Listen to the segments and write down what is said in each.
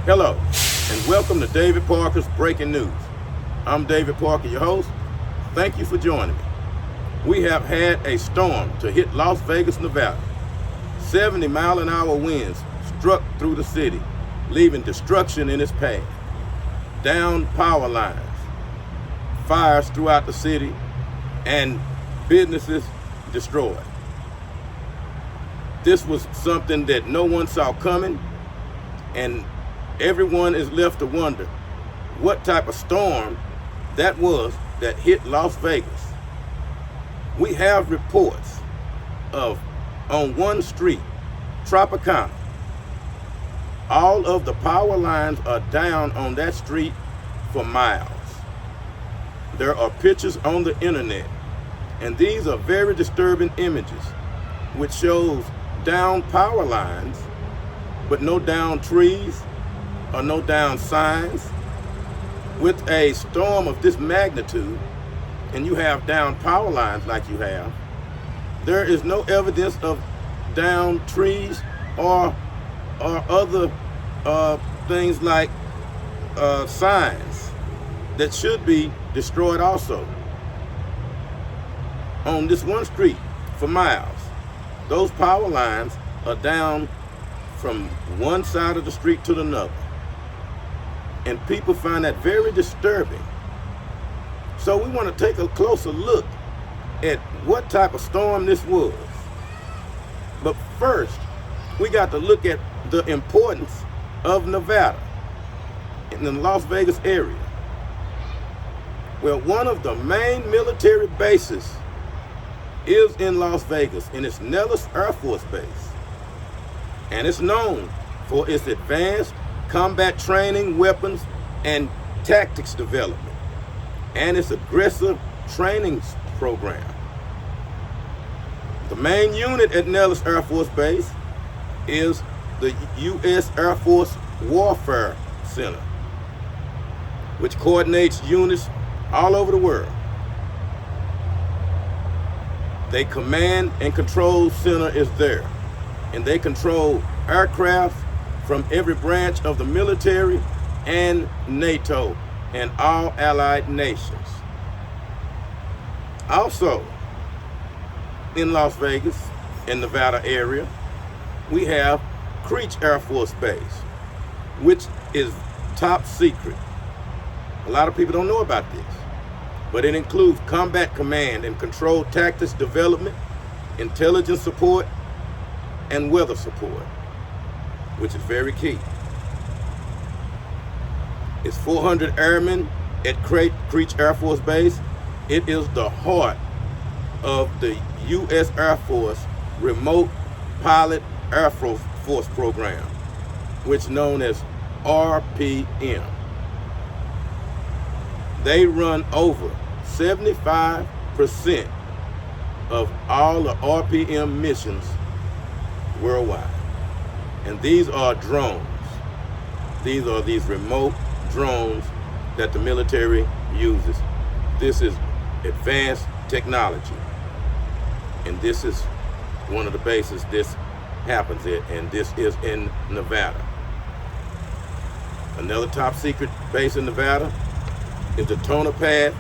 Hello, and welcome to David Parker's Breaking News. I'm David Parker, your host. Thank you for joining me. We have had a storm to hit Las Vegas, Nevada. 70-mile-an-hour winds struck through the city, leaving destruction in its path. Downed power lines, fires throughout the city, and businesses destroyed. This was something that no one saw coming, and everyone is left to wonder what type of storm that was that hit Las Vegas. We have reports of, on one street, Tropicana, all of the power lines are down on that street for miles. There are pictures on the internet, and these are very disturbing images, which shows down power lines, but no down trees, or no down signs. With a storm of this magnitude, and you have down power lines like you have, there is no evidence of down trees or other things like signs that should be destroyed also. On this one street for miles, those power lines are down from one side of the street to another. And people find that very disturbing. So we want to take a closer look at what type of storm this was. But first, we got to look at the importance of Nevada in the Las Vegas area. Well, one of the main military bases is in Las Vegas, and it's Nellis Air Force Base. And it's known for its advanced combat training, weapons, and tactics development, and its aggressive training program. The main unit at Nellis Air Force Base is the U.S. Air Force Warfare Center, which coordinates units all over the world. They command and control center is there, and they control aircraft from every branch of the military and NATO and all allied nations. Also, in Las Vegas and Nevada area, we have Creech Air Force Base, which is top secret. A lot of people don't know about this, but it includes combat command and control tactics development, intelligence support, and weather support, which is very key. It's 400 airmen at Creech Air Force Base. It is the heart of the U.S. Air Force Remote Pilot Air Force Program, which is known as RPM. They run over 75% of all the RPM missions worldwide. And these are drones. These are these remote drones that the military uses. This is advanced technology. And this is one of the bases this happens at, and this is in Nevada. Another top secret base in Nevada is the Tonopah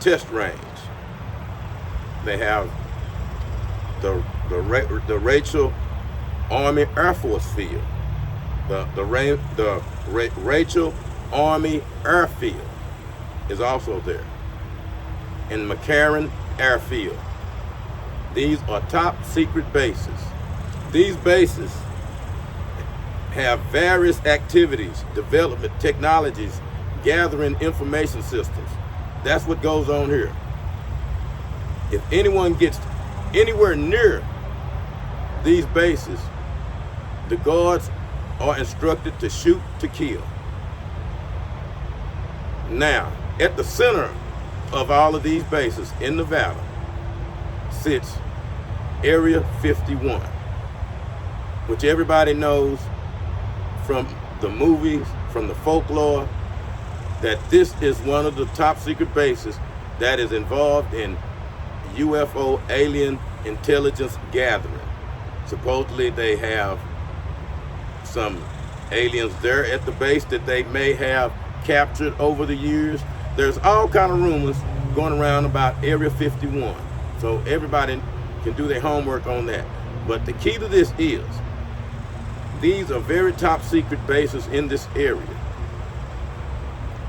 Test Range. They have the Rachel Army Air Force Field, the Rachel Army Airfield is also there, and McCarran Airfield. These are top secret bases. These bases have various activities, development, technologies, gathering information systems. That's what goes on here. If anyone gets anywhere near these bases, the guards are instructed to shoot to kill. Now, at the center of all of these bases in Nevada sits Area 51, which everybody knows from the movies, from the folklore, that this is one of the top secret bases that is involved in UFO alien intelligence gathering. Supposedly they have some aliens there at the base that they may have captured over the years. There's all kind of rumors going around about Area 51. So everybody can do their homework on that. But the key to this is, these are very top secret bases in this area.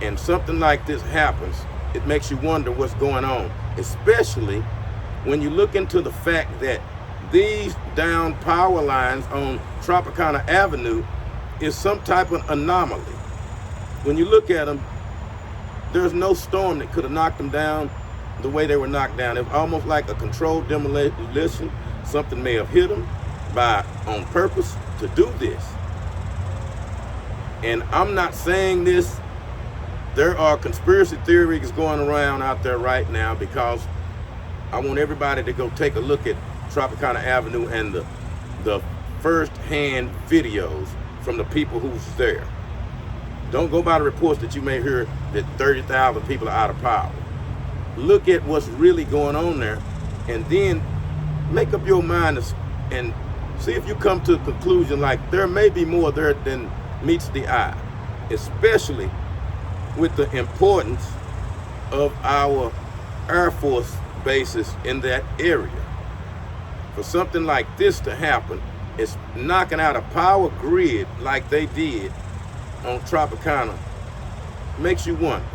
And something like this happens, it makes you wonder what's going on, especially when you look into the fact that these down power lines on Tropicana Avenue is some type of anomaly. When you look at them, there's no storm that could have knocked them down the way they were knocked down. It's almost like a controlled demolition. Something may have hit them on purpose to do this. And I'm not saying this. There are conspiracy theories going around out there right now, because I want everybody to go take a look at Tropicana Avenue and the first-hand videos from the people who's there. Don't go by the reports that you may hear that 30,000 people are out of power. Look at what's really going on there, and then make up your mind and see if you come to a conclusion like there may be more there than meets the eye, especially with the importance of our Air Force bases in that area. For something like this to happen, it's knocking out a power grid like they did on Tropicana. Makes you wonder.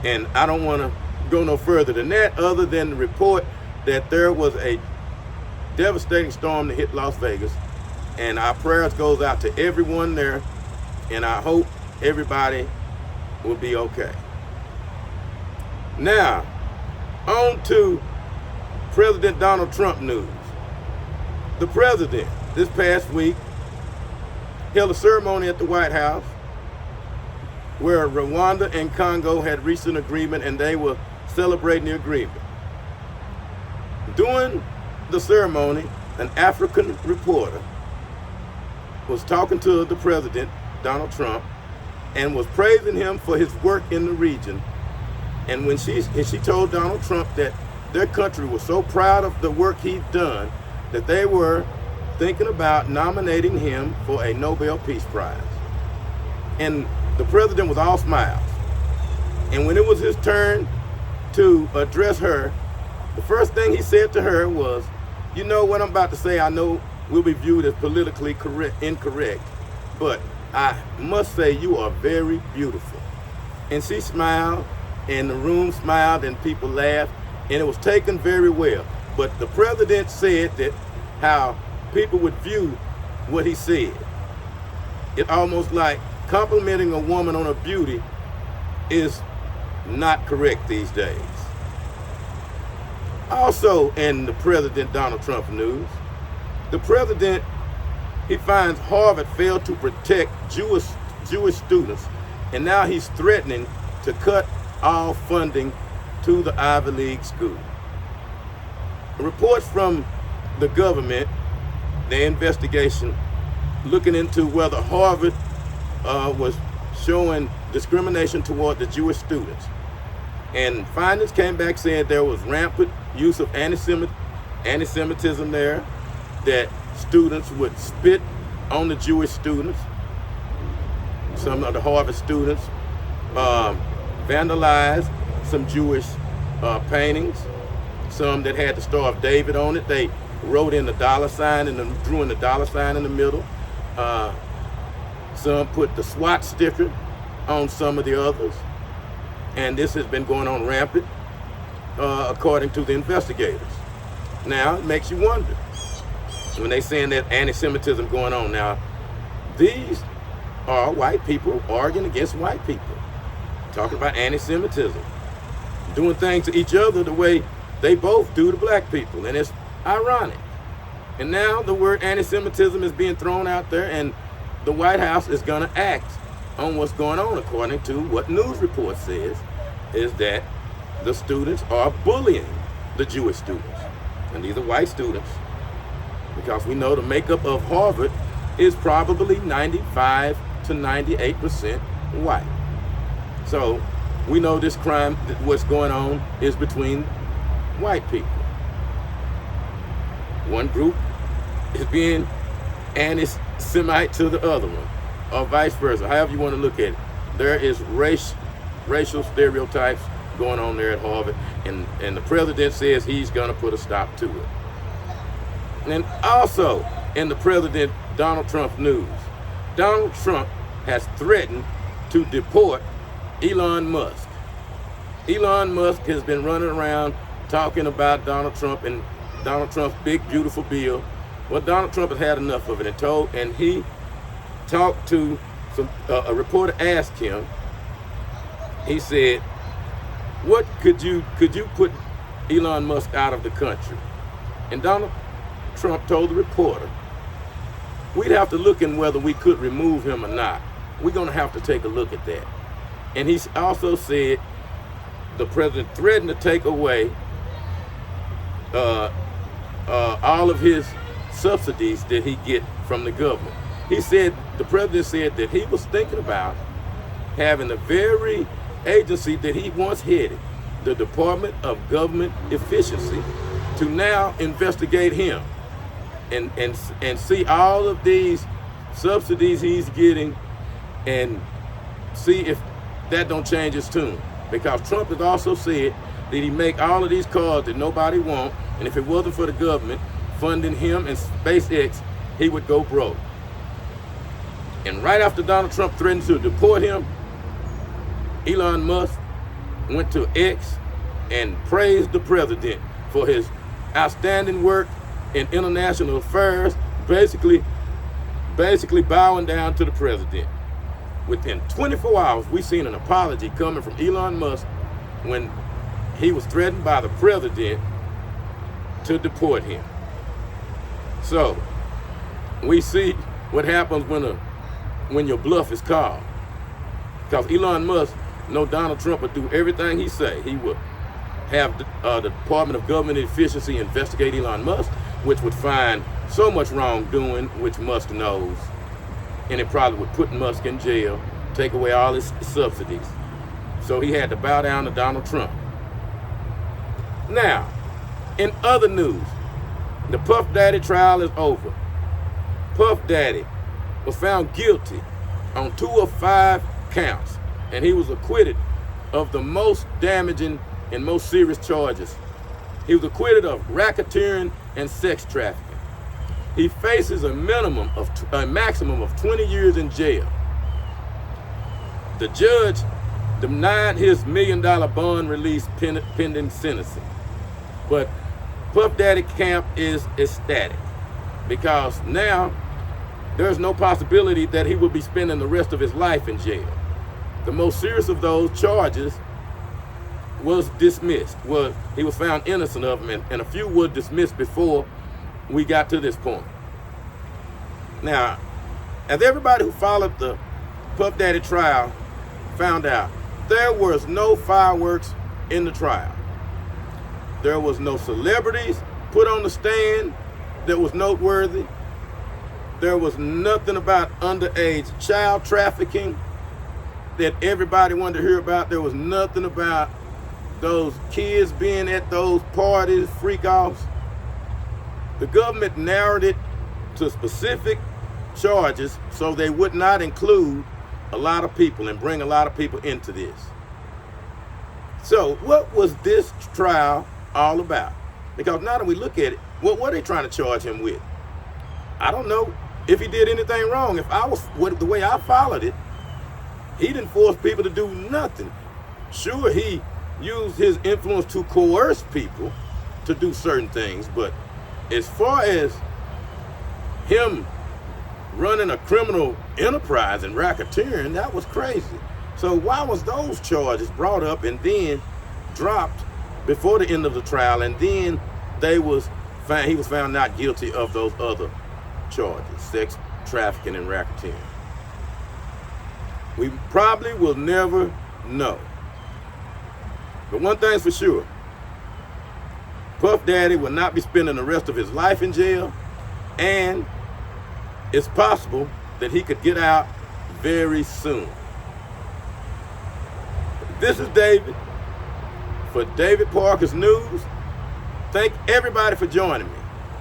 And I don't want to go no further than that, other than the report that there was a devastating storm that hit Las Vegas. And our prayers goes out to everyone there, and I hope everybody will be okay. Now, on to President Donald Trump news. The president, this past week, held a ceremony at the White House where Rwanda and Congo had reached an agreement, and they were celebrating the agreement. During the ceremony, an African reporter was talking to the president, Donald Trump, and was praising him for his work in the region. And when she told Donald Trump that their country was so proud of the work he'd done that they were thinking about nominating him for a Nobel Peace Prize. And the president was all smiles. And when it was his turn to address her, the first thing he said to her was, "You know what I'm about to say, I know will be viewed as politically incorrect, but I must say you are very beautiful." And she smiled, and the room smiled, and people laughed, and it was taken very well. But the president said that how people would view what he said. It almost like complimenting a woman on her beauty is not correct these days. Also, in the President Donald Trump news, the president, he finds Harvard failed to protect Jewish students, and now he's threatening to cut all funding to the Ivy League school. Reports from the government, the investigation looking into whether Harvard was showing discrimination toward the Jewish students. And findings came back saying there was rampant use of anti-Semitism there, that students would spit on the Jewish students. Some of the Harvard students vandalized some Jewish paintings, some that had the Star of David on it. They wrote in the dollar sign and drew in the dollar sign in the middle. Some put the SWAT sticker on some of the others. And this has been going on rampant, according to the investigators. Now, it makes you wonder when they saying that anti-Semitism going on. Now, these are white people arguing against white people, talking about anti-Semitism, doing things to each other the way they both do to black people, and it's ironic. And now the word anti-Semitism is being thrown out there, and the White House is going to act on what's going on, according to what news report says, is that the students are bullying the Jewish students. And these are white students, because we know the makeup of Harvard is probably 95 to 98% white. So we know this crime, what's going on, is between white people. One group is being and it's Semite to the other one, or vice versa, however you want to look at it. There is racial stereotypes going on there at Harvard, and the president says he's going to put a stop to it. And also, in the President Donald Trump news, Donald Trump has threatened to deport Elon Musk. Elon Musk has been running around talking about Donald Trump and Donald Trump's big, beautiful bill. Well, Donald Trump has had enough of it, and he talked to a reporter asked him, he said, what could you put Elon Musk out of the country? And Donald Trump told the reporter, we'd have to look in whether we could remove him or not. We're going to have to take a look at that. And he also said the president threatened to take away all of his subsidies that he get from the government. He said, the president said that he was thinking about having the very agency that he once headed, the Department of Government Efficiency, to now investigate him and see all of these subsidies he's getting and see if that don't change his tune. Because Trump has also said that he make all of these cars that nobody want, and if it wasn't for the government funding him and SpaceX, he would go broke. And right after Donald Trump threatened to deport him, Elon Musk went to X and praised the president for his outstanding work in international affairs, basically bowing down to the president. Within 24 hours, we seen an apology coming from Elon Musk when he was threatened by the president to deport him. So we see what happens when your bluff is called. Because Elon Musk know Donald Trump would do everything he say. He would have the Department of Government Efficiency investigate Elon Musk, which would find so much wrongdoing, which Musk knows, and it probably would put Musk in jail, take away all his subsidies. So he had to bow down to Donald Trump. Now, in other news, the Puff Daddy trial is over. Puff Daddy was found guilty on 2 of 5 counts, and he was acquitted of the most damaging and most serious charges. He was acquitted of racketeering and sex trafficking. He faces a maximum of 20 years in jail. The judge denied his $1 million bond release pending sentencing. But Puff Daddy camp is ecstatic because now there's no possibility that he will be spending the rest of his life in jail. The most serious of those charges was dismissed. He was found innocent of them, and a few were dismissed before we got to this point. Now, as everybody who followed the Puff Daddy trial found out, there was no fireworks in the trial. There was no celebrities put on the stand that was noteworthy. There was nothing about underage child trafficking that everybody wanted to hear about. There was nothing about those kids being at those parties, freak-offs. The government narrowed it to specific charges so they would not include a lot of people and bring a lot of people into this. So what was this trial all about? Because now that we look at it, what were they trying to charge him with? I don't know if he did anything wrong. If I was the way I followed it, he didn't force people to do nothing. Sure, he used his influence to coerce people to do certain things, but as far as him running a criminal enterprise and racketeering, that was crazy. So why was those charges brought up and then dropped before the end of the trial, and then he was found not guilty of those other charges, sex trafficking and racketeering? We probably will never know. But one thing's for sure, Puff Daddy will not be spending the rest of his life in jail, and it's possible that he could get out very soon. This is David for David Parker's News. Thank everybody for joining me.